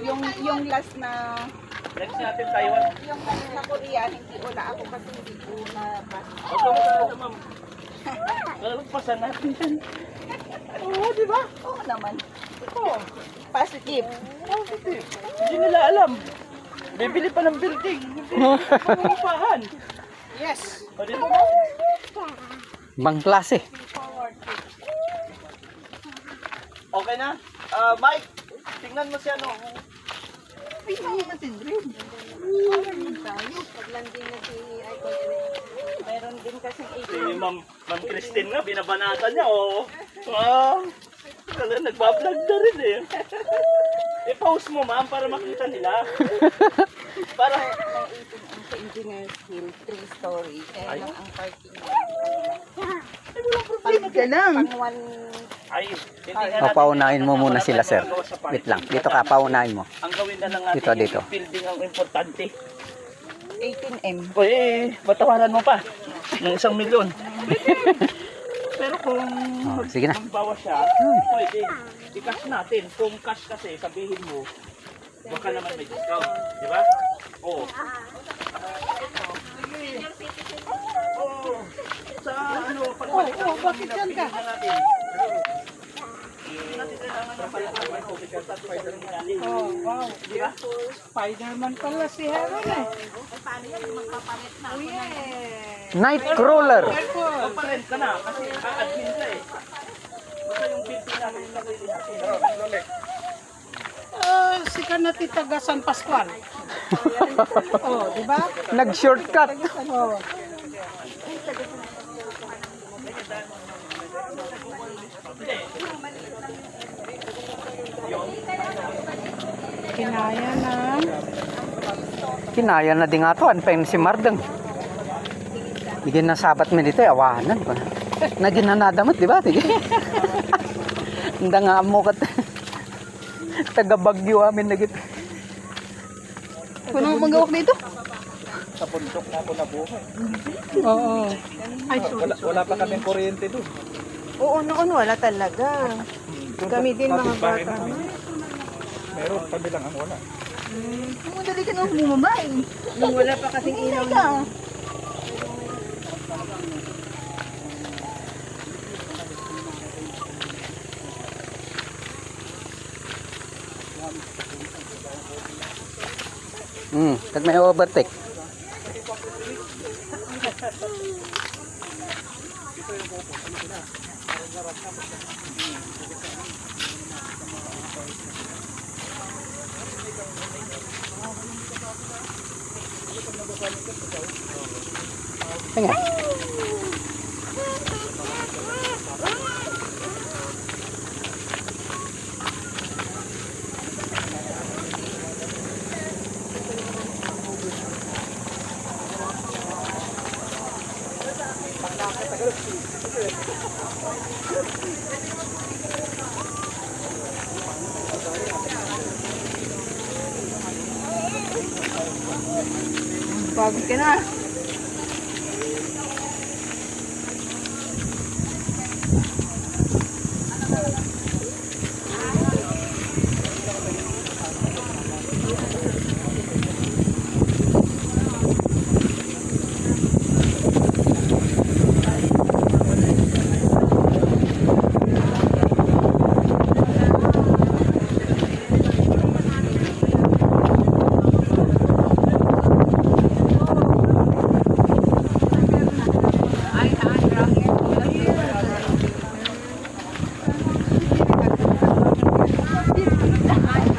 Yung last na Next natin Taiwan. yung last na Korea, hindi wala ako kasi hindi ko na Ma'am. Lalagpasan natin yan. Oo, di ba? Oo naman. Oo. Positive. Positive. Hindi nila alam. Bibili pa ng building. Hindi pangungupahan. Yes. O, di ba? Bang klase. Okay na? Mike, tingnan mo si ano. Tingnan natin rin. Paglanding na si Icon, meron din kasing Si Ma'am Christine nga, binabanatan niya. Oh. Ah, nagbablog na rin eh. I-post mo ma'am para makita nila. Para sa Engineer's Hill, 3-story. Kaya lang ang parking niya. problema ka lang. ay, hindi nga natin Papaunahin mo muna sila, sir. Wait lang. Dito ka, paunahin mo. Ang gawin na lang natin Dito. yung building ang importante. 18M. Uy, batawaran mo pa ng 1 milyon. Pero kung Sige na. magbawas siya, pwede. I-cash natin. Kung cash kasi, sabihin mo, baka naman may discount. Di ba? Oo. Oo. Sa ano, pagbalik bakit yan ka? Natin kailangan ng palakan ko kasi Spider-Man natin. Oh, wow. Di ba? Spider-Man pala si Heron eh. Paano yan? Magpapalit na. Oh, yeah. Nightcrawler. Magpa-rent ka na kasi a-admin ka eh. Basta yung building natin sa sarili natin. Sika na titaga San Pascual. Oh, di ba? Nag-shortcut. Oh. Kinaya na. Kinaya na din nga to. Anpayin si Mardeng. Bigyan na sabat mo dito. Awanan ko na. Naging nanadamot, di ba? Sige. Hindi nga mo kat. Taga-Bagyo amin na gito. Puno manggawak dito? Sa bundok na ako nabuhay. Oo. Ay, sorry. Wala pa kaming kuryente doon. Oo, noon wala talaga. Kami din mga bata. Meron, kami lang ang wala. Madali ka nang bumabay. Nung wala pa kasing ilaw na. Tag may overtake. Tingnan. Pagod ka na.